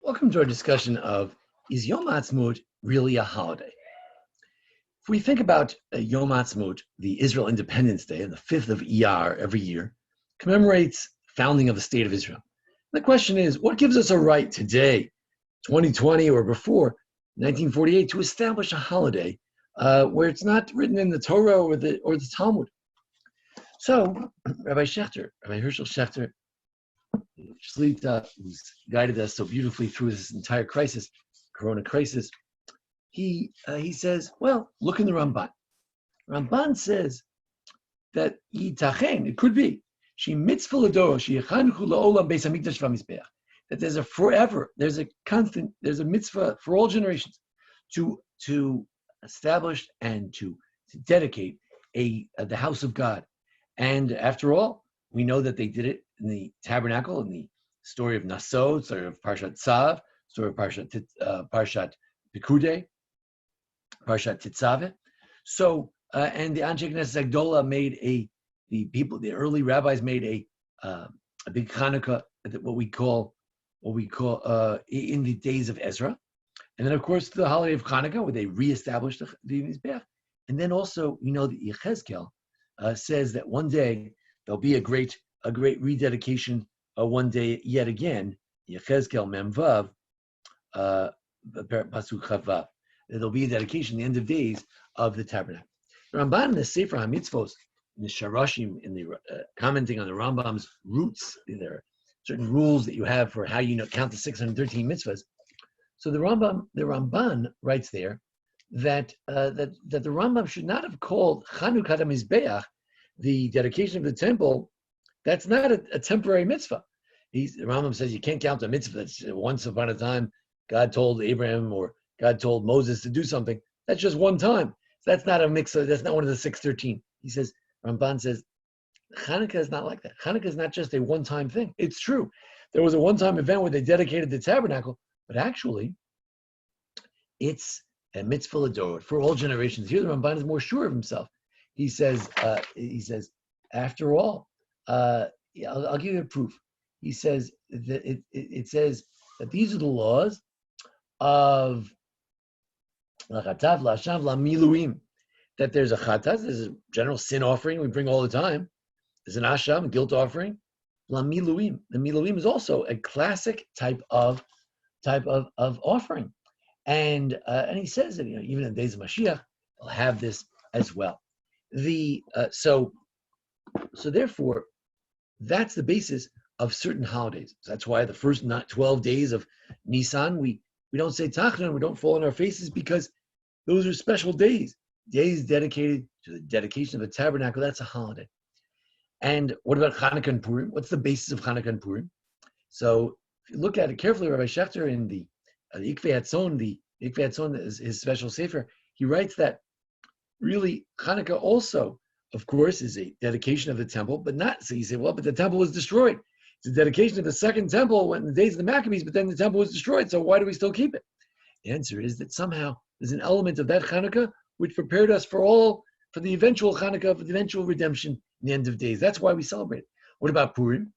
Welcome to our discussion of, is Yom Haatzmaut really a holiday? If we think about Yom Haatzmaut, the Israel Independence Day, on the 5th of Iyar every year, commemorates founding of the State of Israel. The question is, what gives us a right today, 2020 or before, 1948, to establish a holiday where it's not written in the Torah or the Talmud? So, Rabbi Herschel Schechter, Shlita, who's guided us so beautifully through this entire crisis, Corona crisis, he says, well, look in the Ramban. Ramban says that yitachen, it could be, she mitzvah l'doro, she yechanchu la'olam beis hamikdash v'mizbeach, that there's a forever, there's a constant, there's a mitzvah for all generations to establish and to dedicate the house of God. And after all, we know that they did it in the tabernacle, in the story of Naso, story of Parshat Tzav, story of Parshat Pekudei, Parshat Tetzaveh. So, and the Anshe Knesset Agdola made the early rabbis made a big Hanukkah, what we call in the days of Ezra. And then, of course, the holiday of Hanukkah, where they reestablished the Mizbeach. And then also, we know that Yechezkel says that one day there'll be a great rededication one day yet again, Yechezkel Memvav, Pasuk Chavav. There'll be a dedication at the end of days of the tabernacle. The Ramban in the Sefer HaMitzvos, in the Sharashim, in the commenting on the Rambam's roots, there are certain rules that you have for how you count the 613 mitzvahs. So the Ramban writes there that the Rambam should not have called Chanukah HaMizbeach, the dedication of the temple. That's not a temporary mitzvah. The Rambam says you can't count a mitzvah that's once upon a time God told Abraham or God told Moses to do something. That's just one time. So that's not a mitzvah. That's not one of the 613. He says, Ramban says, Hanukkah is not like that. Hanukkah is not just a one-time thing. It's true. There was a one-time event where they dedicated the tabernacle, but actually, it's a mitzvah l'dorot for all generations. Here, the Ramban is more sure of himself. He says, after all, I'll give you a proof. He says that it says that these are the laws of lachatav, lashav, lamiluim. That there's a chatas, there's a general sin offering we bring all the time. There's an asham, a guilt offering. Lamiluim. The miluim is also a classic type of offering, and he says that even in the days of Mashiach, they'll have this as well. So therefore, that's the basis of certain holidays. So that's why the first 12 days of Nisan, we don't say Tachnan, we don't fall on our faces, because those are special days dedicated to the dedication of the tabernacle. That's a holiday. And what about Hanukkah and Purim? What's the basis of Hanukkah and Purim? So if you look at it carefully, Rabbi Schechter in the Ikvei Hatzon, is his special sefer, he writes that really Hanukkah also, of course, is a dedication of the temple, but not, so you say, well, but the temple was destroyed. It's a dedication of the second temple in the days of the Maccabees, but then the temple was destroyed, so why do we still keep it? The answer is that somehow there's an element of that Hanukkah which prepared us for the eventual Hanukkah, for the eventual redemption in the end of days. That's why we celebrate it. What about Purim?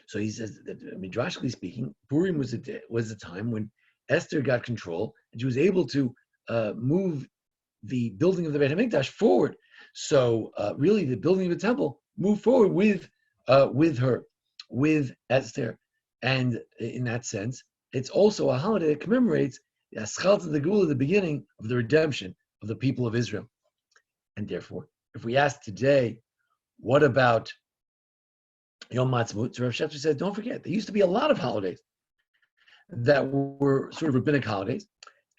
So he says that, midrashically speaking, Purim was a time when Esther got control, and she was able to move the building of the Beit HaMikdash forward. So really, the building of the temple moved forward with her, with Esther, and in that sense, it's also a holiday that commemorates the Aschalta the Gula, the beginning of the redemption of the people of Israel. And therefore, if we ask today, what about Yom Haatzmaut? Rav Schechter said, don't forget, there used to be a lot of holidays that were sort of rabbinic holidays,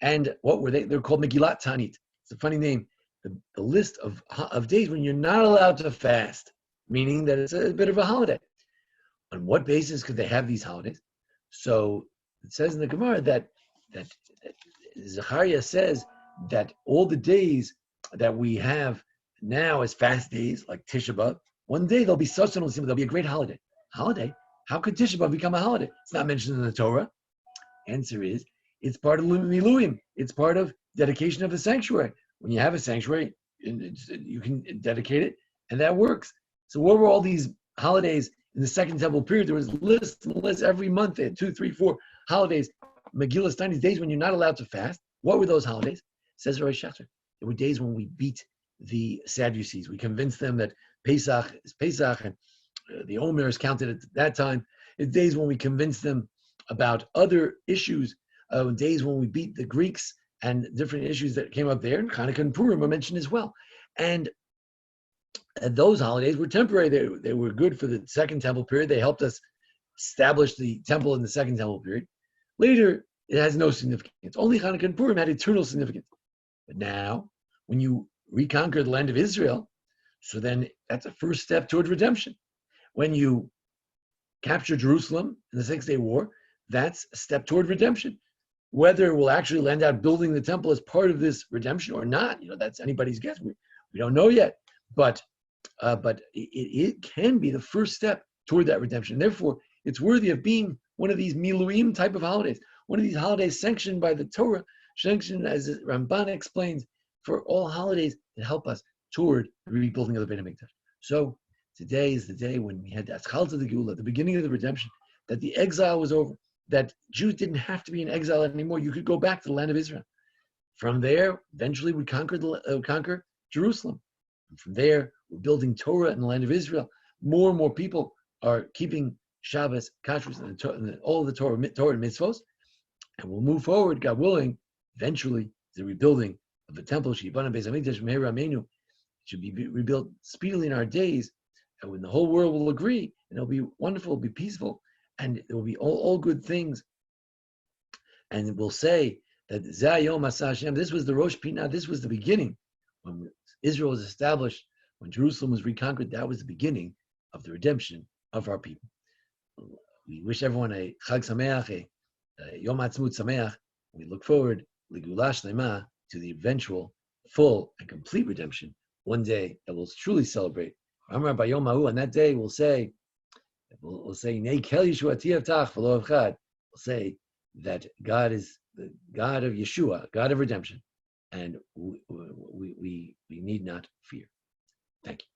and what were they? They're called Megillat Ta'anit. It's a funny name. The list of days when you're not allowed to fast, meaning that it's a bit of a holiday. On what basis could they have these holidays? So it says in the Gemara that Zechariah says that all the days that we have now as fast days, like Tisha B'Av, one day there'll be there'll be a great holiday. Holiday? How could Tisha B'Av become a holiday? It's not mentioned in the Torah. Answer is, it's part of Miluim. It's part of dedication of the sanctuary. When you have a sanctuary, you can dedicate it, and that works. So what were all these holidays In the Second Temple period, there was lists and lists every month. They had 2, 3, 4 holidays. Megillah Stani's days when you're not allowed to fast. What were those holidays? Says Rosh Hashanah. There were days when we beat the Sadducees. We convinced them that Pesach is Pesach, and the Omer is counted at that time. It's days when we convinced them about other issues, days when we beat the Greeks and different issues that came up there. And Hanukkah and Purim were mentioned as well. And those holidays were temporary. They were good for the Second Temple period. They helped us establish the temple in the Second Temple period. Later, it has no significance. Only Hanukkah and Purim had eternal significance. But now, when you reconquer the land of Israel, so then that's a first step toward redemption. When you capture Jerusalem in the 6-day war, that's a step toward redemption. Whether we'll actually land out building the temple as part of this redemption or not, that's anybody's guess. We don't know yet. But it can be the first step toward that redemption. Therefore, it's worthy of being one of these Miluim type of holidays, one of these holidays sanctioned by the Torah, sanctioned, as Ramban explains, for all holidays that help us toward the rebuilding of the Beit HaMikdash. So today is the day when we had the Aschal to the Geula, the beginning of the redemption, that the exile was over, that Jews didn't have to be in exile anymore. You could go back to the land of Israel. From there, eventually we conquer Jerusalem. And from there, we're building Torah in the land of Israel. More and more people are keeping Shabbos, Kashrus, and all of the Torah and mitzvos. And we'll move forward, God willing, eventually, to the rebuilding of the temple, Shibana Beis HaMikdash Meher Ramenu. It should be rebuilt speedily in our days, and when the whole world will agree, and it'll be wonderful, it'll be peaceful, and there will be all good things. And we'll say that Zayom Asa Hashem, this was the Rosh Pinah, this was the beginning. When Israel was established, when Jerusalem was reconquered, that was the beginning of the redemption of our people. We wish everyone a Chag Sameach, a Yom Haatzmaut Sameach. We look forward, Ligula Shlema, to the eventual, full, and complete redemption. One day that we'll truly celebrate. Amar Bayom Hahu, on that day we'll say, Nei Kel Yeshuati Avtach V'lo Avchad. We'll say that God is the God of Yeshua, God of redemption, and we need not fear. Thank you.